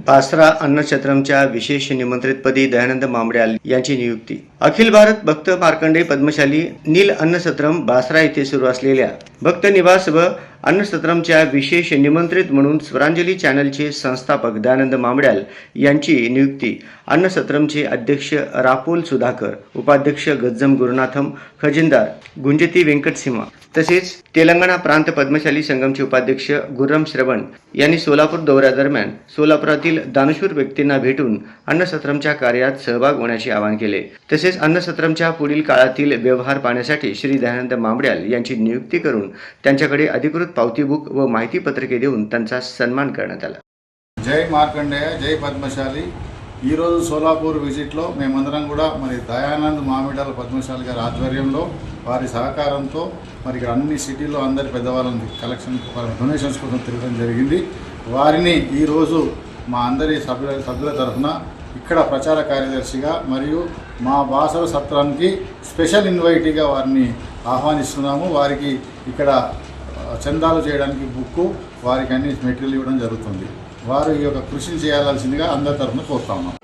बासरा अन्नछत्रमच्या विशेष निमंत्रितपदी दयानंद मामड्याल यांची नियुक्ती. अखिल भारत भक्त मार्कंडेय पद्मशाली नील अन्नछत्रम बासरा येथे सुरू असलेल्या भक्त निवास व अन्नछत्रमच्या विशेष निमंत्रित म्हणून स्वरांजली चॅनलचे संस्थापक दयानंद मामड्याल यांची नियुक्ती. अन्नछत्रमचे अध्यक्ष रापोल सुधाकर, उपाध्यक्ष गज्जम गुरुनाथम, खजिनदार गुंजती वेंकटसिंह तसेच तेलंगणा प्रांत पद्मशाली संघमचे उपाध्यक्ष गुर्रम श्रवण यांनी सोलापूर दौऱ्यादरम्यान सोलापुरातील दानशूर व्यक्तींना भेटून अन्नछत्रमच्या कार्यात सहभाग होण्याचे आवाहन केले. तसेच अन्नछत्रमच्या पुढील काळातील व्यवहार पाहण्यासाठी श्री दयानंद मामड्याल यांची नियुक्ती करून त्यांच्याकडे अधिकृत पावती बुक व माहिती पत्रके देऊन त्यांचा सन्मान करण्यात आला. जय मार्कंडेय, जय పద్మశాలి. ఈరోజు సోలాపూర్ విజిట్లో మేమందరం కూడా మరి దయానంద్ మామిడాల పద్మశాలి గారి ఆధ్వర్యంలో వారి సహకారంతో మరి ఇక్కడ అన్ని సిటీలో అందరి పెద్దవాళ్ళని కలెక్షన్ డొనేషన్స్ కోసం తిరగడం జరిగింది. వారిని ఈరోజు మా అందరి సభ్యుల తరఫున ఇక్కడ ప్రచార కార్యదర్శిగా మరియు మా బాసర సత్రానికి స్పెషల్ ఇన్వైటీగా వారిని ఆహ్వానిస్తున్నాము. వారికి ఇక్కడ చందాలు చేయడానికి బుక్కు, వారికి అన్ని మెటీరియల్ ఇవ్వడం జరుగుతుంది. వారు ఈ యొక్క కృషిని చేయాల్సిందిగా అందరి తరఫున కోరుతా ఉన్నాం.